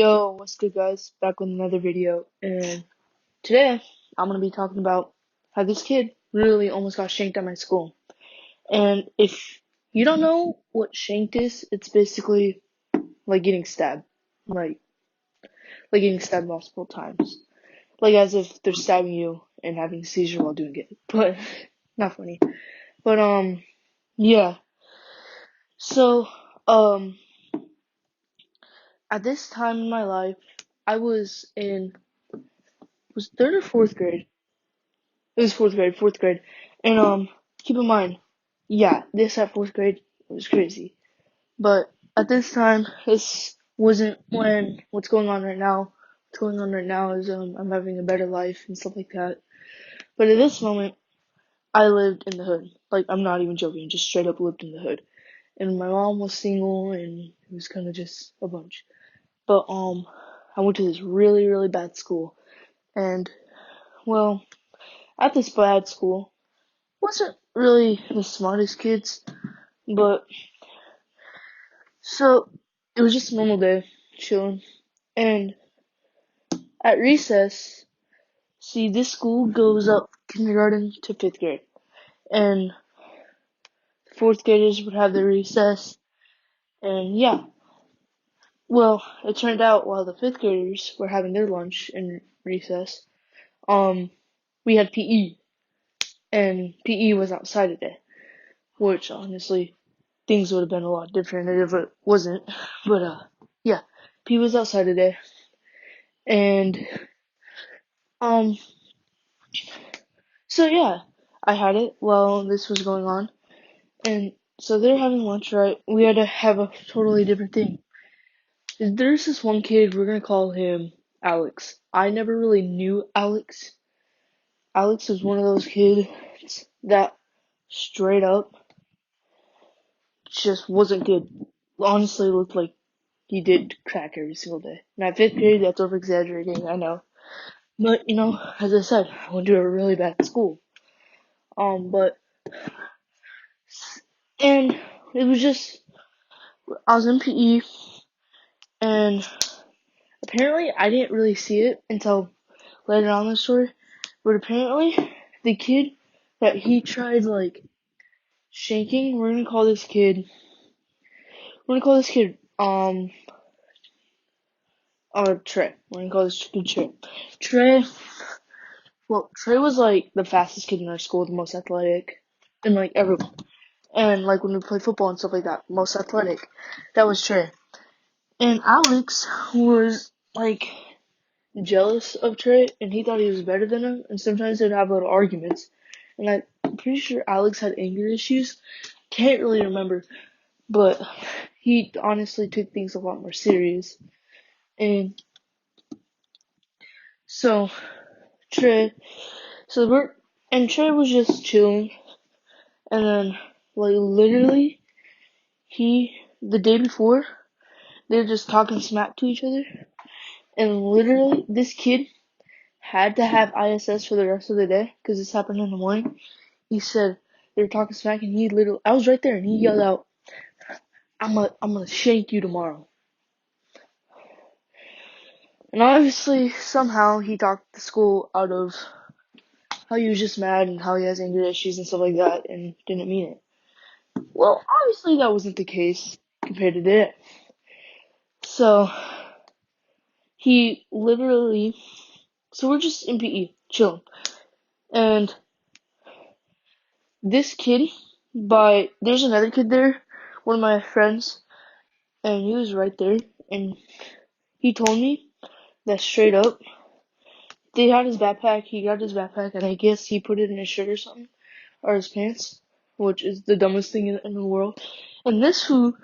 Yo, what's good guys? Back with another video, and today I'm gonna be talking about how this kid really almost got shanked at my school. And if you don't know what shanked is, it's basically like getting stabbed. Like like getting stabbed multiple times. Like as if they're stabbing you and having a seizure while doing it. But not funny. But yeah. So um at this time in my life I was third or fourth grade. It was fourth grade. And keep in mind, yeah, this at fourth grade was crazy. But at this time, this wasn't when what's going on right now. What's going on right now is I'm having a better life and stuff like that. But at this moment, I lived in the hood. Like I'm not even joking, just straight up lived in the hood. And my mom was single and it was kinda just a bunch. But I went to this really, really bad school. And well, at this bad school, wasn't really the smartest kids, but so it was just a normal day, chilling. And at recess, see, this school goes up kindergarten to fifth grade, and fourth graders would have their recess. And yeah, well, it turned out while the fifth graders were having their lunch in recess, um, we had PE, and PE was outside today, which honestly things would have been a lot different if it wasn't. But yeah, P was outside today, and um, so yeah, I had it while this was going on, and so they're having lunch, right? We had to have a totally different thing. There's this one kid, we're gonna call him Alex. I never really knew Alex. Alex was one of those kids that straight up just wasn't good. Honestly, looked like he did crack every single day. Now, fifth grade, that's over exaggerating, I know. But, as I said, I went to a really bad school. But, and it was just, I was in PE, and apparently I didn't really see it until later on in the story, but apparently the kid that he tried, like, shanking, we're gonna call this kid, Trey. We're gonna call this kid Trey. Trey, well, Trey was, like, the fastest kid in our school, the most athletic, and, like, everyone. And, like, when we played football and stuff like that, most athletic. That was Trey. And Alex was, like, jealous of Trey, and he thought he was better than him, and sometimes they'd have little arguments. And I'm pretty sure Alex had anger issues. Can't really remember, but he honestly took things a lot more serious. And so Trey, so we're and Trey was just chilling, and then like literally the day before they were just talking smack to each other, and literally this kid had to have ISS for the rest of the day because this happened in the morning. He said they were talking smack, and I was right there, and he yelled out, I'm gonna shank you tomorrow." And obviously, somehow he talked the school out of how he was just mad and how he has anger issues and stuff like that, and didn't mean it. Well, obviously that wasn't the case compared to that. So he literally, so we're just in PE, chilling, and this kid, there's another kid there, one of my friends, and he was right there, and he told me that straight up, they had his backpack, he got his backpack, and I guess he put it in his shirt or something, or his pants, which is the dumbest thing in the world. And this fool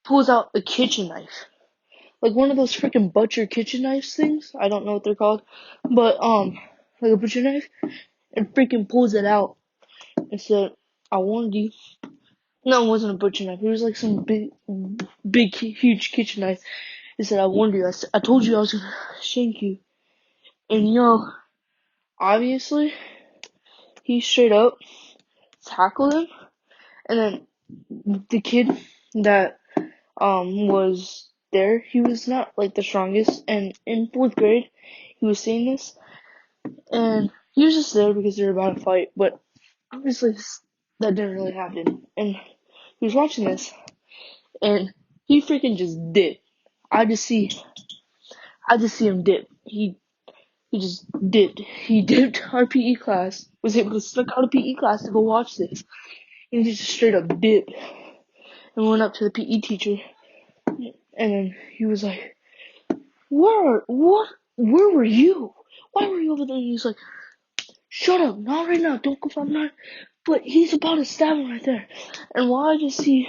pulls out a kitchen knife. Like one of those freaking butcher kitchen knives things. I don't know what they're called. But, like a butcher knife. And freaking pulls it out and said, I warned you. No, it wasn't a butcher knife. It was like some big, huge kitchen knife. He said, I warned you. I told you I was gonna shank you. And obviously, he straight up tackled him. And then the kid that, was there. He was not like the strongest, and in 4th grade, he was saying this, and he was just there because they were about to fight. But obviously, that didn't really happen. And he was watching this, and he freaking just dipped. I just see him dip. He just dipped. He dipped our PE class. Was able to sneak out of PE class to go watch this. And he just straight up dipped and went up to the PE teacher. And then he was like, Where were you? Why were you over there? And he's like, shut up, not right now, don't go find mine. But he's about to stab him right there. And while I just see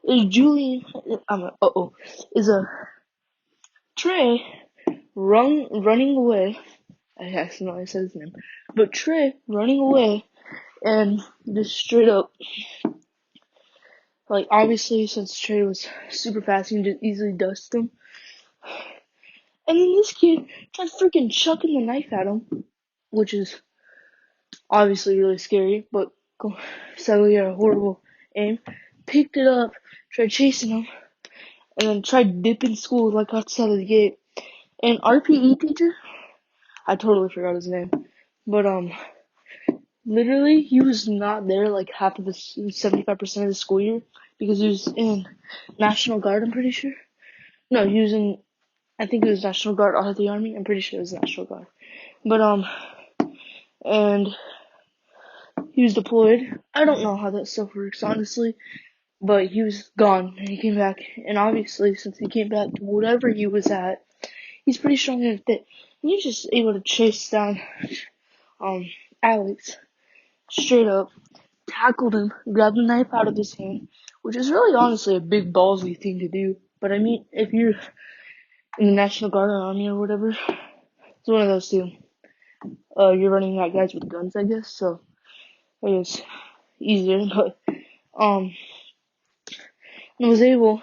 is Julian, is a Trey running away. I accidentally said his name. But Trey running away and just straight up, like, obviously, since Trey was super fast, he can just easily dust him. And then this kid tried freaking chucking the knife at him, which is obviously really scary, but sadly had a horrible aim. Picked it up, tried chasing him, and then tried dipping school like outside of the gate. And our PE teacher, I totally forgot his name, but literally he was not there like half of the 75% of the school year because he was in National Guard. I'm pretty sure. No, he was in. I think it was National Guard out of the Army. I'm pretty sure it was National Guard. But and he was deployed. I don't know how that stuff works, honestly. But he was gone, and he came back. And obviously, since he came back to whatever he was at, he's pretty strong and fit. And he was just able to chase down, Alex, straight up, tackled him, grabbed the knife out of his hand, which is really honestly a big ballsy thing to do. But I mean, if you're in the National Guard or Army or whatever, it's one of those two. You're running at guys with guns, I guess, so I guess easier, but, and was able